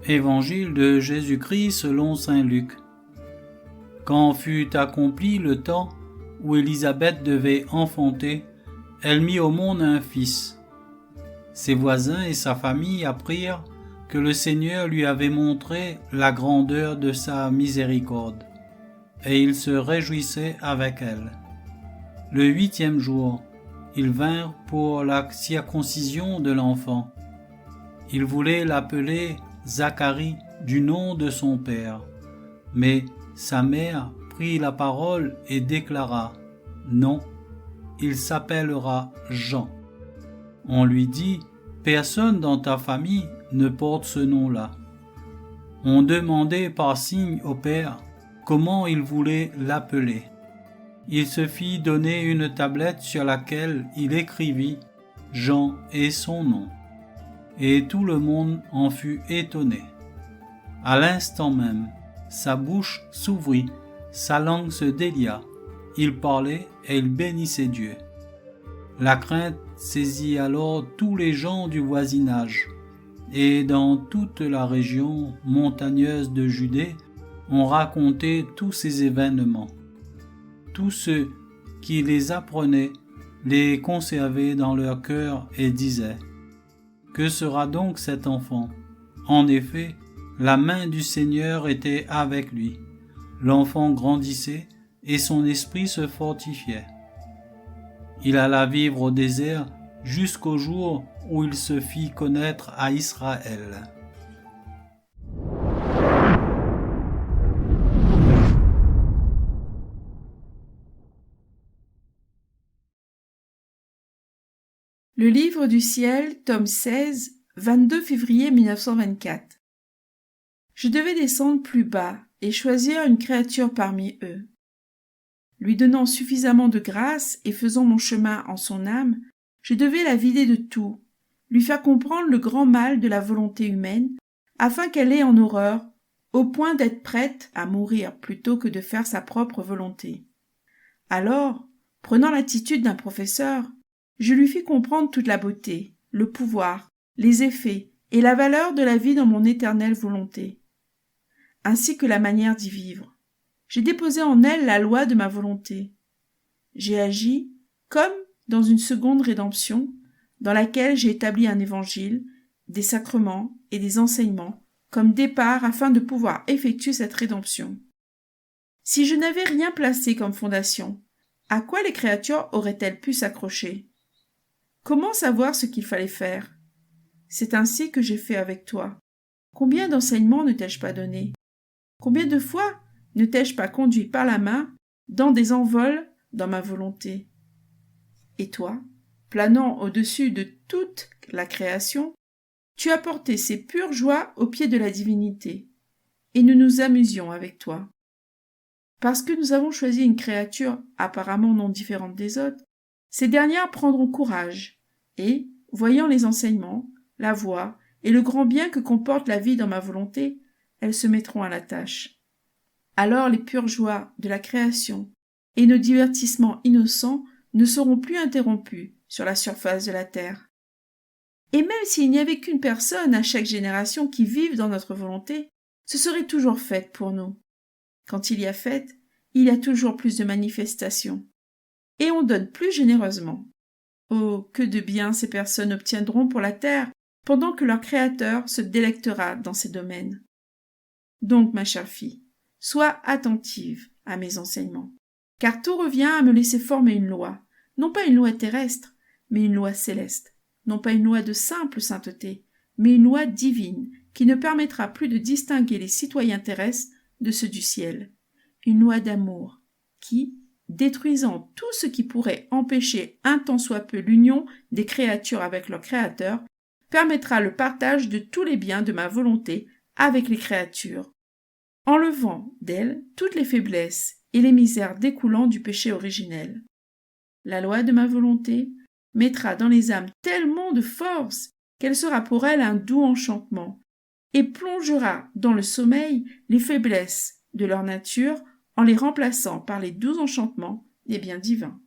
Évangile de Jésus-Christ selon saint Luc. Quand fut accompli le temps où Élisabeth devait enfanter, elle mit au monde un fils. Ses voisins et sa famille apprirent que le Seigneur lui avait montré la grandeur de sa miséricorde, et ils se réjouissaient avec elle. Le 8e jour, ils vinrent pour la circoncision de l'enfant. Ils voulaient l'appeler Zacharie du nom de son père. Mais sa mère prit la parole et déclara : Non, il s'appellera Jean. On lui dit : Personne dans ta famille ne porte ce nom-là. On demandait par signe au père comment il voulait l'appeler. Il se fit donner une tablette sur laquelle il écrivit Jean et son nom. Et tout le monde en fut étonné. À l'instant même, sa bouche s'ouvrit, sa langue se délia, il parlait et il bénissait Dieu. La crainte saisit alors tous les gens du voisinage, et dans toute la région montagneuse de Judée, on racontait tous ces événements. Tous ceux qui les apprenaient les conservaient dans leur cœur et disaient : Que sera donc cet enfant ? En effet, la main du Seigneur était avec lui. L'enfant grandissait et son esprit se fortifiait. Il alla vivre au désert jusqu'au jour où il se fit connaître à Israël. Le Livre du ciel, tome 16, 22 février 1924. Je devais descendre plus bas et choisir une créature parmi eux. Lui donnant suffisamment de grâce et faisant mon chemin en son âme, je devais la vider de tout, lui faire comprendre le grand mal de la volonté humaine, afin qu'elle ait en horreur, au point d'être prête à mourir plutôt que de faire sa propre volonté. Alors, prenant l'attitude d'un professeur, je lui fis comprendre toute la beauté, le pouvoir, les effets et la valeur de la vie dans mon éternelle volonté, ainsi que la manière d'y vivre. J'ai déposé en elle la loi de ma volonté. J'ai agi comme dans une seconde rédemption, dans laquelle j'ai établi un évangile, des sacrements et des enseignements comme départ afin de pouvoir effectuer cette rédemption. Si je n'avais rien placé comme fondation, à quoi les créatures auraient-elles pu s'accrocher ? Comment savoir ce qu'il fallait faire ? C'est ainsi que j'ai fait avec toi. Combien d'enseignements ne t'ai-je pas donné ? Combien de fois ne t'ai-je pas conduit par la main dans des envols dans ma volonté ? Et toi, planant au-dessus de toute la création, tu as porté ces pures joies aux pieds de la divinité, et nous nous amusions avec toi. Parce que nous avons choisi une créature apparemment non différente des autres, ces dernières prendront courage, et, voyant les enseignements, la voie et le grand bien que comporte la vie dans ma volonté, elles se mettront à la tâche. Alors les pures joies de la création et nos divertissements innocents ne seront plus interrompus sur la surface de la terre. Et même s'il n'y avait qu'une personne à chaque génération qui vive dans notre volonté, ce serait toujours fête pour nous. Quand il y a fête, il y a toujours plus de manifestations. Et on donne plus généreusement. Oh, que de bien ces personnes obtiendront pour la terre, pendant que leur Créateur se délectera dans ces domaines. Donc, ma chère fille, sois attentive à mes enseignements, car tout revient à me laisser former une loi, non pas une loi terrestre, mais une loi céleste, non pas une loi de simple sainteté, mais une loi divine, qui ne permettra plus de distinguer les citoyens terrestres de ceux du ciel, une loi d'amour, qui, détruisant tout ce qui pourrait empêcher un tant soit peu l'union des créatures avec leur Créateur, permettra le partage de tous les biens de ma volonté avec les créatures, enlevant d'elles toutes les faiblesses et les misères découlant du péché originel. La loi de ma volonté mettra dans les âmes tellement de force qu'elle sera pour elles un doux enchantement, et plongera dans le sommeil les faiblesses de leur nature en les remplaçant par les doux enchantements des biens divins.